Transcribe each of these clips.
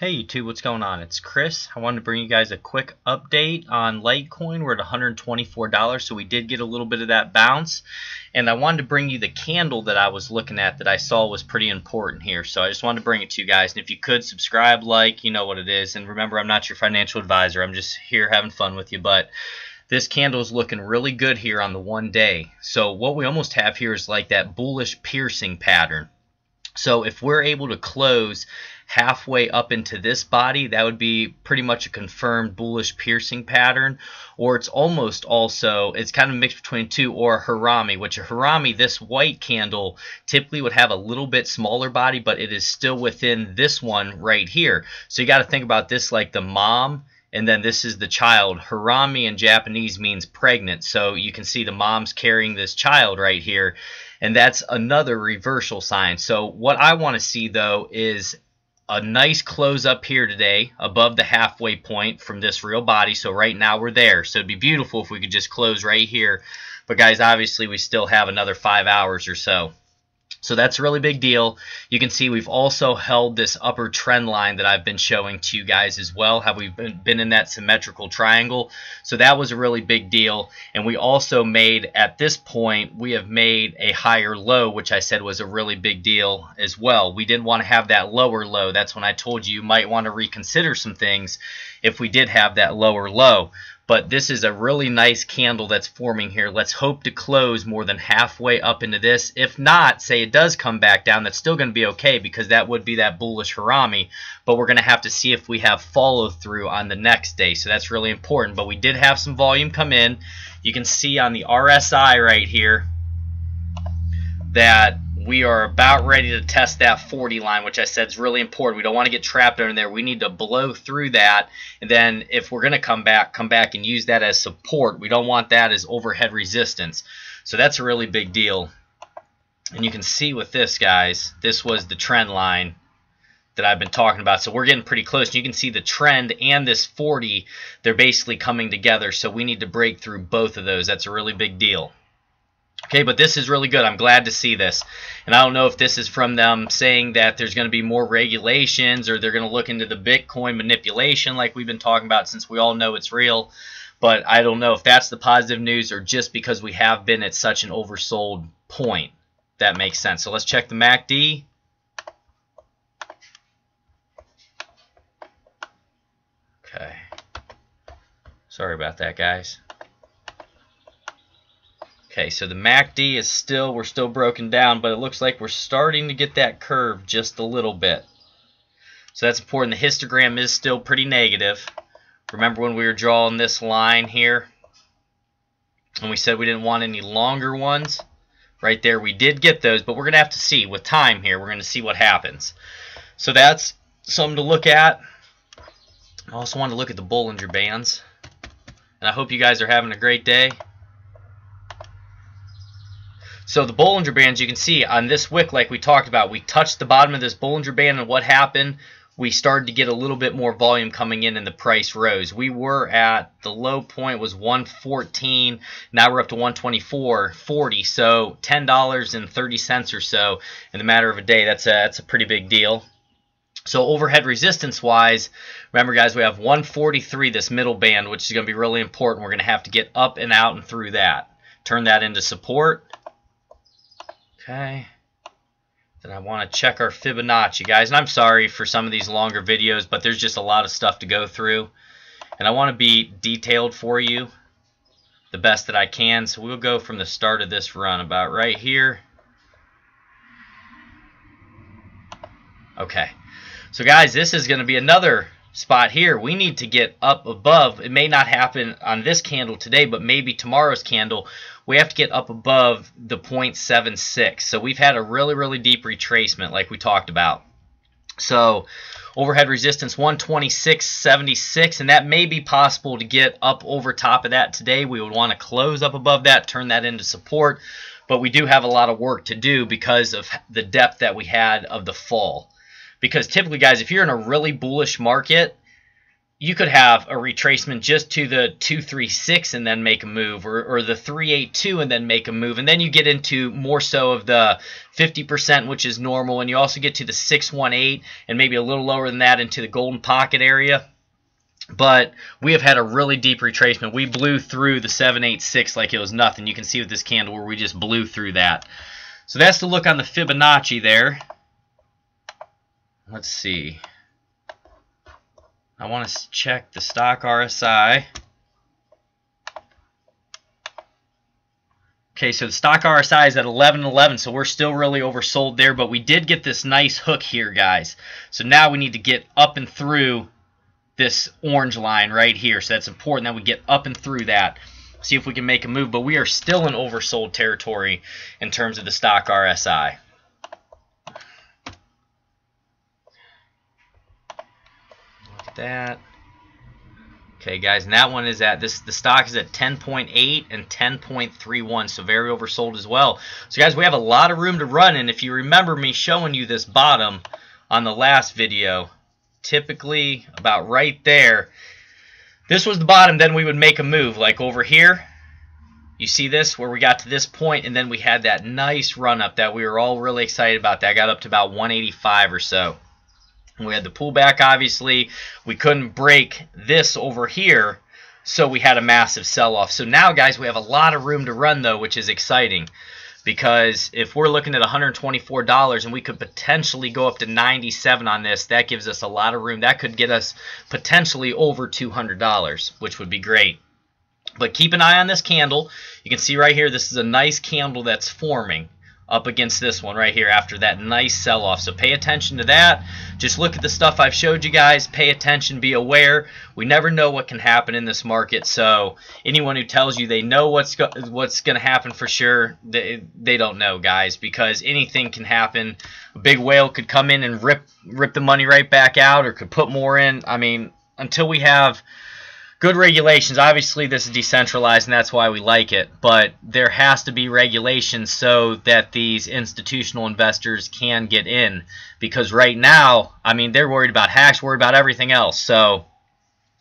Hey YouTube, what's going on? It's Chris. I wanted to bring you guys a quick update on Litecoin. We're at $124, so we did get a little bit of that bounce. And I wanted to bring you the candle that I was looking at that I saw was pretty important here. So I just wanted to bring it to you guys. And if you could subscribe, like, you know what it is. And remember, I'm not your financial advisor. I'm just here having fun with you. But this candle is looking really good here on the 1 day. So what we almost have here is like that bullish piercing pattern. So if we're able to close halfway up into this body, that would be pretty much a confirmed bullish piercing pattern, or it's almost also, it's kind of mixed between two, or a harami, which a harami, this white candle, typically would have a little bit smaller body, but it is still within this one right here. So you got to think about this like the mom, and then this is the child. Harami in Japanese means pregnant, so you can see the mom's carrying this child right here, and that's another reversal sign. So what I want to see though is a nice close up here today above the halfway point from this real body. So right now we're there. So it'd be beautiful if we could just close right here. But guys, obviously we still have another 5 hours or so. So that's a really big deal. You can see we've also held this upper trend line that I've been showing to you guys as well, how we've been in that symmetrical triangle. So that was a really big deal. And we also made, at this point, we have made a higher low, which I said was a really big deal as well. We didn't want to have that lower low. That's when I told you might want to reconsider some things if we did have that lower low. But this is a really nice candle that's forming here. Let's hope to close more than halfway up into this. If not, say it does come back down, that's still going to be okay because that would be that bullish harami. But we're going to have to see if we have follow through on the next day. So that's really important. But we did have some volume come in. You can see on the RSI right here that we are about ready to test that 40 line, which I said is really important. We don't want to get trapped under there. We need to blow through that. And then if we're going to come back and use that as support. We don't want that as overhead resistance. So that's a really big deal. And you can see with this, guys, this was the trend line that I've been talking about. So we're getting pretty close. You can see the trend and this 40, they're basically coming together. So we need to break through both of those. That's a really big deal. Okay, but this is really good. I'm glad to see this. And I don't know if this is from them saying that there's going to be more regulations or they're going to look into the Bitcoin manipulation like we've been talking about since we all know it's real. But I don't know if that's the positive news or just because we have been at such an oversold point. That makes sense. So let's check the MACD. Okay. Sorry about that, guys. Okay, so the MACD is still, we're still broken down, but it looks like we're starting to get that curve just a little bit. So that's important. The histogram is still pretty negative. Remember when we were drawing this line here and we said we didn't want any longer ones? Right there, we did get those, but we're going to have to see with time here. We're going to see what happens. So that's something to look at. I also want to look at the Bollinger Bands. And I hope you guys are having a great day. So the Bollinger Bands, you can see on this wick like we talked about, we touched the bottom of this Bollinger Band, and what happened? We started to get a little bit more volume coming in and the price rose. We were at, the low point was 114, now we're up to 124.40, so $10.30 or so in the matter of a day. That's a pretty big deal. So overhead resistance wise, remember guys, we have 143, this middle band, which is going to be really important. We're going to have to get up and out and through that. Turn that into support. Okay, then I want to check our Fibonacci, guys. And I'm sorry for some of these longer videos, but there's just a lot of stuff to go through. And I want to be detailed for you the best that I can. So we'll go from the start of this run about right here. Okay, so guys, this is going to be another spot here. We need to get up above. It may not happen on this candle today, but maybe tomorrow's candle. We have to get up above the 0.76. So we've had a really, really deep retracement like we talked about. So overhead resistance 126.76, and that may be possible to get up over top of that today. We would want to close up above that, turn that into support. But we do have a lot of work to do because of the depth that we had of the fall. Because typically, guys, if you're in a really bullish market, you could have a retracement just to the 236 and then make a move, or the 382 and then make a move, and then you get into more so of the 50%, which is normal, and you also get to the 618 and maybe a little lower than that into the golden pocket area. But we have had a really deep retracement. We blew through the 786 like it was nothing. You can see with this candle where we just blew through that. So that's the look on the Fibonacci there. Let's see. I want to check the stock RSI. Okay, so the stock RSI is at 1111, so we're still really oversold there, but we did get this nice hook here, guys. So now we need to get up and through this orange line right here. So that's important that we get up and through that. See if we can make a move, but we are still in oversold territory in terms of the stock RSI. That. Okay, guys, and that one is at the stock is at 10.8 and 10.31, so very oversold as well. So guys, we have a lot of room to run, and if you remember me showing you this bottom on the last video, typically about right there, this was the bottom, then we would make a move like over here. You see this where we got to this point, and then we had that nice run up that we were all really excited about. That got up to about 185 or so. We had the pullback, obviously. We couldn't break this over here, so we had a massive sell-off. So now, guys, we have a lot of room to run, though, which is exciting. Because if we're looking at $124 and we could potentially go up to 97 on this, that gives us a lot of room. That could get us potentially over $200, which would be great. But keep an eye on this candle. You can see right here, this is a nice candle that's forming up against this one right here after that nice sell-off. So pay attention to that. Just look at the stuff I've showed you guys. Pay attention. Be aware. We never know what can happen in this market. So anyone who tells you they know what's going to happen for sure, they don't know, guys, because anything can happen. A big whale could come in and rip the money right back out, or could put more in. I mean, until we have good regulations. Obviously, this is decentralized, and that's why we like it. But there has to be regulations so that these institutional investors can get in. Because right now, I mean, they're worried about hacks, worried about everything else. So,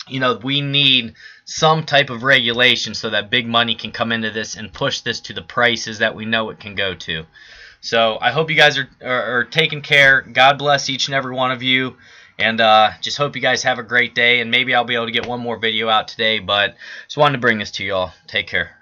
you know, we need some type of regulation so that big money can come into this and push this to the prices that we know it can go to. So I hope you guys are taking care. God bless each and every one of you. And just hope you guys have a great day, and maybe I'll be able to get one more video out today, but just wanted to bring this to you all. Take care.